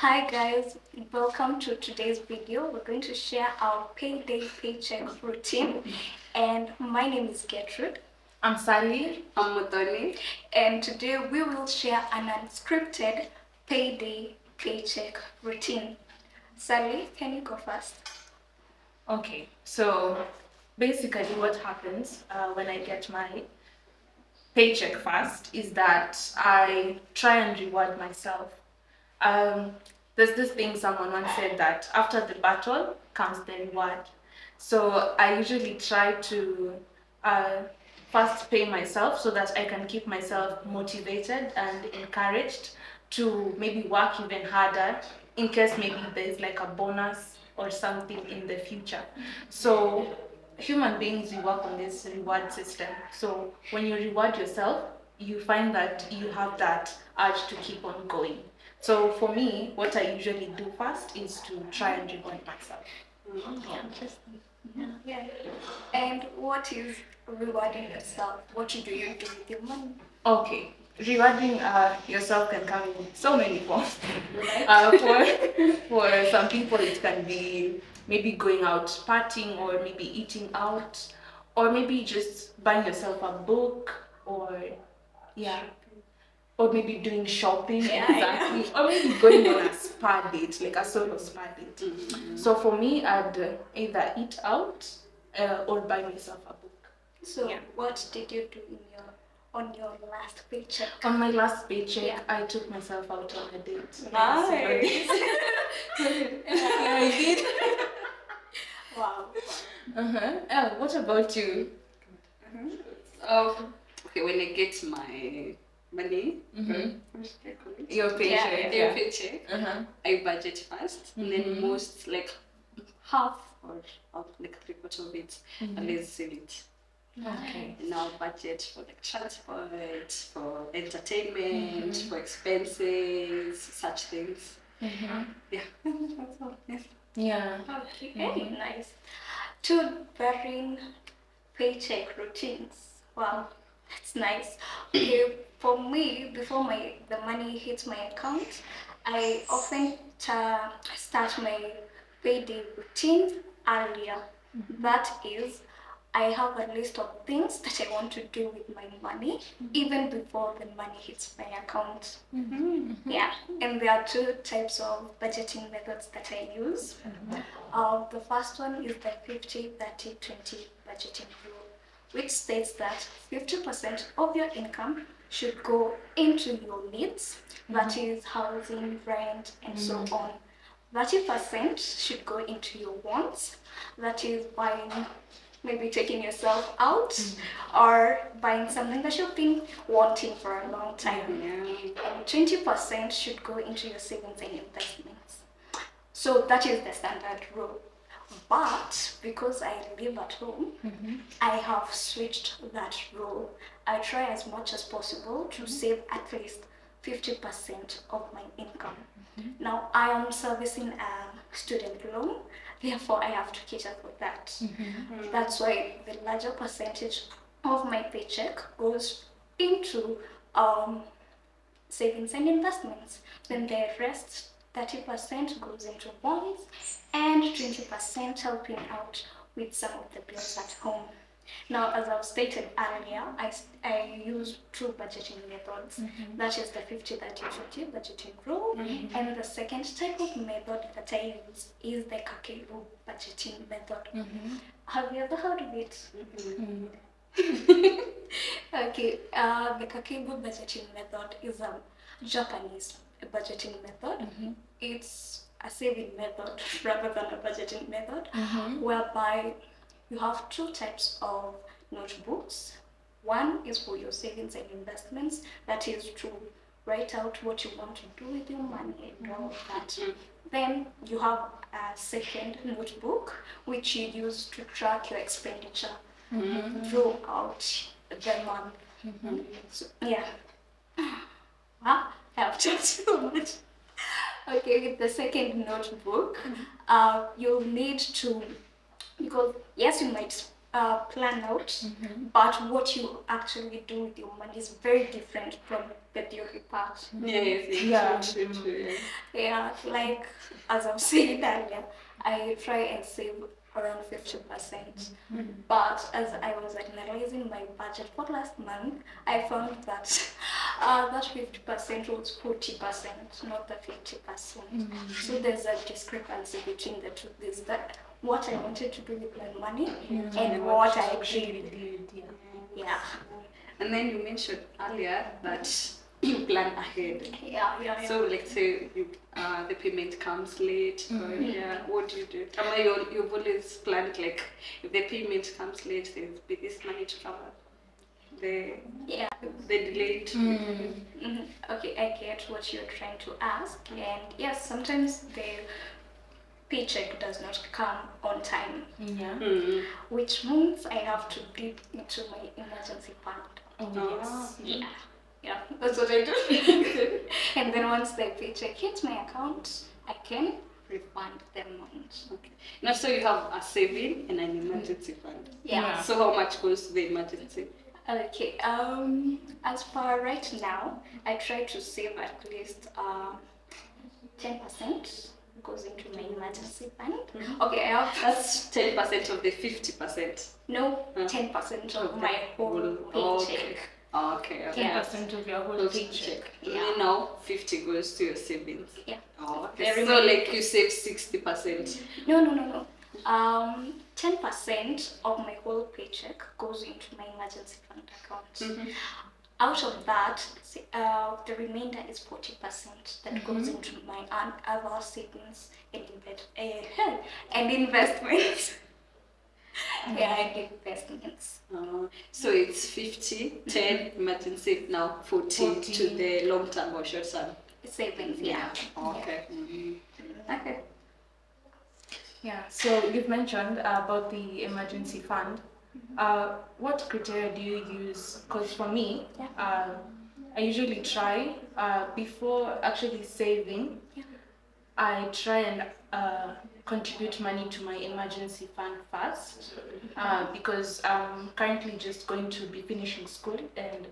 Hi guys, welcome to today's video. We're going to share our payday paycheck routine, and my name is Gertrude. I'm Sally. I'm Mutoni. And today we will share an unscripted payday paycheck routine. Sally, can you go first? Okay, so basically what happens when I get my paycheck first is that I try and reward myself. Um, there's this thing someone once said that after the battle comes the reward. So I usually try to uh, first pay myself so that I can keep myself motivated and encouraged to maybe work even harder in case maybe there's like a bonus or something in the future. So human beings, we work on this reward system. So when you reward yourself, you find that you have that urge to keep on going. So for me, what I usually do first is to try and reward myself. Yeah, interesting. Yeah. And what is rewarding yourself? What do you do with your money? Okay, rewarding yourself can come in so many forms. Right? For some people, it can be maybe going out partying, or maybe eating out, or maybe just buying yourself a book, or yeah, or maybe doing shopping. Yeah, Exactly, or maybe going on a spa date, like a solo spa date. So for me, I'd either eat out or buy myself a book. So what did you do on your last paycheck? On my last paycheck, Yeah. I took myself out on a date. Nice. Yeah, I did. Wow. What about you? Okay, when I get my money, Your paycheck. your paycheck, I budget first, and then Mhm. most like half or like 3/4 of it, I let's save it. Okay. And now budget for like transport, for entertainment, for expenses, such things. Yeah, that's all. Yes. Yeah. Okay, very nice. Two varying paycheck routines. Wow, that's nice. Okay, for me, before the money hits my account, I often start my payday routine earlier. That is, I have a list of things that I want to do with my money even before the money hits my account. Yeah, and there are two types of budgeting methods that I use. The first one is the 50-30-20 budgeting rule, which states that 50% of your income should go into your needs, that is housing, rent, and so on. 30% should go into your wants, that is buying, maybe taking yourself out or buying something that you've been wanting for a long time. And 20% should go into your savings and investments. So that is the standard rule. But because I live at home, I have switched that rule. I try as much as possible to save at least 50% of my income. Now, I am servicing a student loan, therefore, I have to cater for that. That's why the larger percentage of my paycheck goes into savings and investments. Then the rest, 30% goes into bonds and 20% helping out with some of the bills at home. Now, as I've stated earlier, I use two budgeting methods. That is the 50-30-20 budgeting rule. And the second type of method that I use is the Kakeibo budgeting method. Have you ever heard of it? Okay, the Kakeibo budgeting method is a Japanese budgeting method. It's a saving method rather than a budgeting method, whereby you have two types of notebooks. One is for your savings and investments, that is to write out what you want to do with your money and all of that. Then you have a second notebook, which you use to track your expenditure throughout the month. So, yeah. Wow, I have talked so much. Okay, with the second notebook, you'll need to, because yes, you might plan out, but what you actually do with your money is very different from the theory part. Yes, Yeah. true, yes. Yeah, like as I've said earlier, I try and save around 50%. But as I was analyzing my budget for last month, I found that that 50% was 40%, not the 50%. So there's a discrepancy between the two. There's that what I wanted to do with my money and what I actually did. did. Yeah. And then you mentioned earlier that you plan ahead. Yeah. So, like, say you, the payment comes late, or yeah, what do you do? You've always planned, like, if the payment comes late, there'll be this money to cover the Yeah. the delayed. Okay, I get what you're trying to ask, and yes, sometimes the paycheck does not come on time, Yeah. which means I have to dip into my emergency fund. Oh, yes. Yeah, that's what I do. And then once the paycheck hits my account, I can refund the amount. Okay. Now, so you have a saving and an emergency fund. Yeah. So how much goes to the emergency? Okay. As per right now, I try to save at least 10% goes into my emergency fund. Okay, I have That's 10% of the 50%. no 10% of my whole paycheck. Okay. 10% of your whole paycheck. And then now 50 goes to your savings. Yeah. Oh, okay. Very So many. like you save 60%. No. 10% of my whole paycheck goes into my emergency fund account. Out of that, the remainder is 40% that goes into my other savings and investments. Yeah, and investments. So it's 50, 10 emergency, now 40 to the long term or short term. Savings, yeah. Okay. Okay. Yeah, so you've mentioned about the emergency fund. What criteria do you use? Because for me, I usually try, before actually saving, I try and contribute money to my emergency fund first, because I'm currently just going to be finishing school, and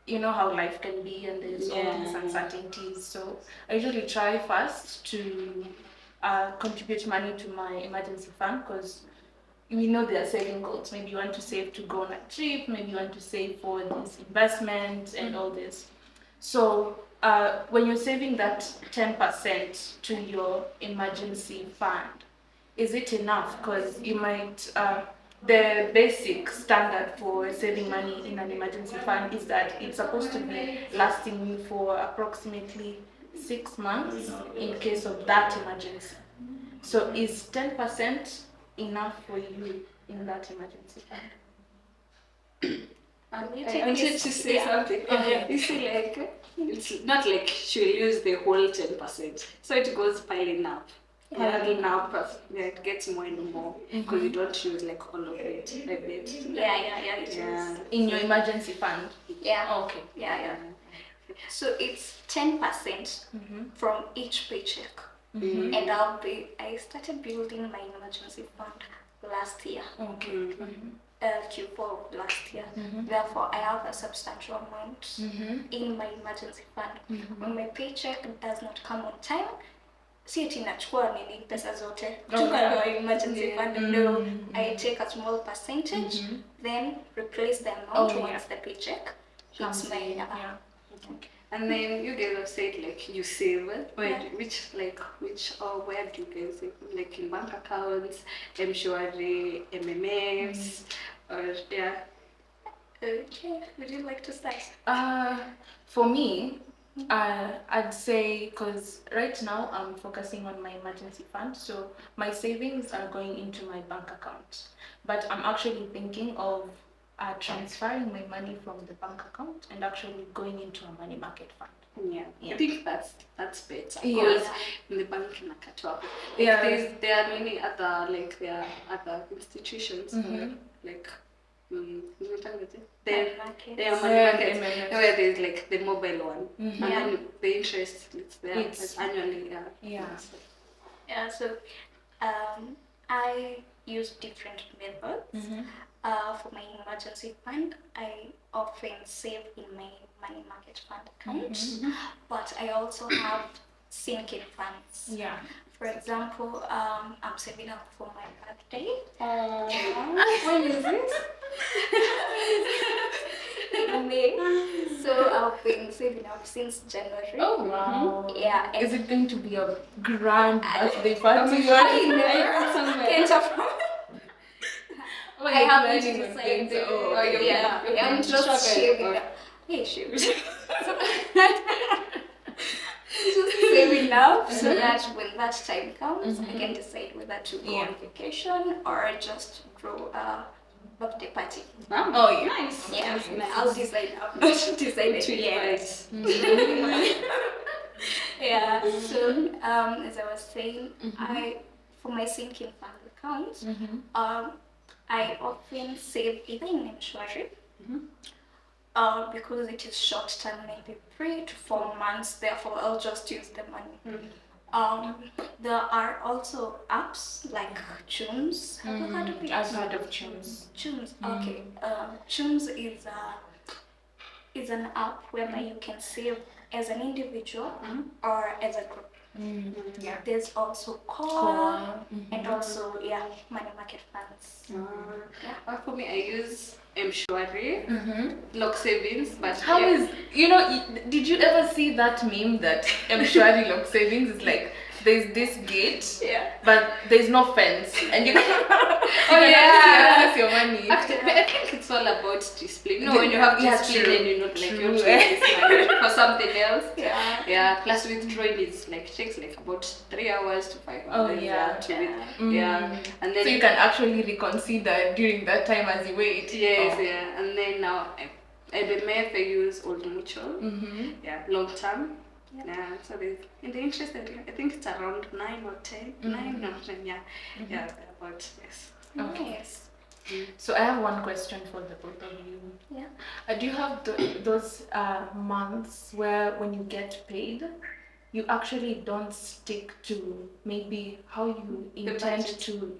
you know how life can be, and there's all these uncertainties. So I usually try first to contribute money to my emergency fund, because we know there are saving goals. Maybe you want to save to go on a trip, maybe you want to save for this investment and all this. So when you're saving that 10% to your emergency fund, is it enough? Because you might, the basic standard for saving money in an emergency fund is that it's supposed to be lasting you for approximately 6 months in case of that emergency. So is 10% enough for you in that emergency fund? I wanted to say something. You see, like, it's not like she'll use the whole 10%. So it goes piling up. Piling up, it gets more and more because you don't use like all of it. A bit. Yeah. In your emergency fund? Yeah. Okay. Yeah. So it's 10% from each paycheck. And I started building my emergency fund last year. Okay. Q4 of last year. Therefore, I have a substantial amount in my emergency fund. When my paycheck does not come on time, si ati nachukua nini pesa zote kwa emergency fund. No, I take a small percentage, then replace the amount once the paycheck hits my And then you guys have said like you save. Which or where do you guys save? Like in bank accounts, M-Shwari, MMFs, or yeah. Okay, would you like to start? For me, I'd say, because right now I'm focusing on my emergency fund, so my savings are going into my bank account. But I'm actually thinking of transferring my money from the bank account and actually going into a money market fund. Yeah. I think that's better. Yeah. Because in the bank in Akatwa, there are many other institutions like there are money markets where there's like the mobile one and then the interest it's there it's annually. So I use different methods. For my emergency fund, I often save in my money market fund account, but I also have sinking funds. Yeah. For example, I'm saving up for my birthday. When is this? In May. So I've been saving up since January. Oh wow. Yeah. Is it going to be a grand birthday I party? never somewhere. Can't afford. Oh, I you're haven't planning on going decided. to. Oh, Oh, you're Yeah, planning I'm to just travel, saving or- up. Hey, shoot. Just saving up so that when that time comes, I can decide whether to go on vacation or just throw a birthday party. Oh, yeah. Nice. Yeah, That's nice. I'll decide. I've not decided To yet. invite. Yeah. So as I was saying, I for my sinking fund account, I often save either in Mshwari, because it is short term, maybe 3 to 4 months. Therefore, I'll just use the money. There are also apps like Tunes. Have you heard of it? I've heard of tunes. Tunes. Okay. Tunes is an app whereby you can save as an individual or as a group. Yeah. There's also Core and also money market funds. For me, I use Mshwari, lock savings, but How is, did you ever see that meme that Mshwari lock savings is like, there's this gate, but there's no fence, and you can actually access your money. Actually, I think it's all about discipline. No, when you have discipline, true. then you not like True. you're doing this money for something else. Yeah. Plus withdrawing is takes about 3 hours to 5 hours. Oh, yeah. To and then So you can actually reconsider during that time as you wait. Yes, and then now I use Old Mutual. Long term. So in the interest, I think it's around 9 or 10. 9 or 10, about yes. Okay. Nice. So I have one question for the both of you. Yeah. Do you have those months where when you get paid, you actually don't stick to maybe how you intend budget. to?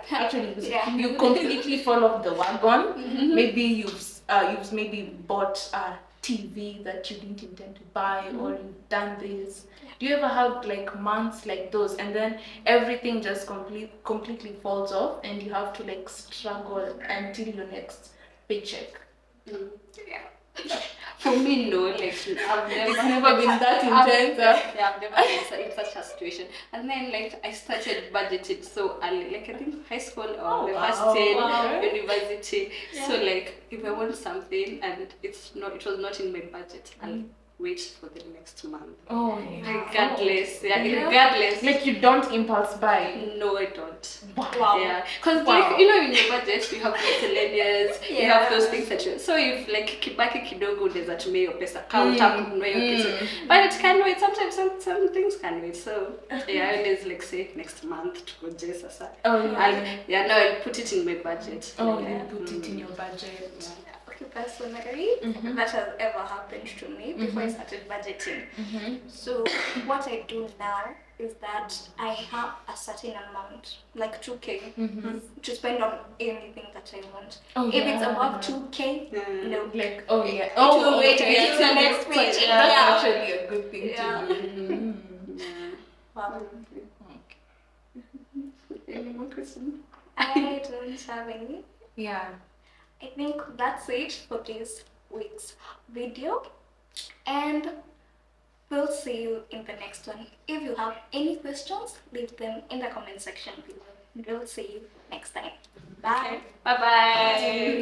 Actually, Yeah. you completely fall off the wagon. Maybe you've maybe bought a TV that you didn't intend to buy, or you've done this. Do you ever have like months like those, and then everything just completely falls off, and you have to like struggle until your next paycheck? For me, no, I've never. It's never been that intense. I've never been in such a situation. And then I started budgeting so early, I think high school or the first year university. So if I want something and it was not in my budget, I'll wait for the next month. Oh yeah. Regardless, regardless. Like you don't impulse buy. No, I don't. Wow. Yeah, because in your budget you have miscellaneous, you have those things that you. So if kibaki kidogo unaweza tumia hiyo pesa kama utakununua hiyo kitu, but it can wait. Sometimes some things can wait. So I always say next month to go sasa. Oh yeah. I'll put it in my budget. Oh yeah. Put it in your budget. Okay, personally, that has ever happened to me before I started budgeting. So what I do now is that I have a certain amount, like 2K, to spend on anything that I want. If it's above 2K, no. Like oh yeah. It will wait okay. until the next paycheck. That's actually a good thing to do. Wow. Any more questions? I don't have any. Yeah. I think that's it for this week's video, and we'll see you in the next one. If you have any questions, leave them in the comment section below. We'll see you next time. Bye. Bye bye.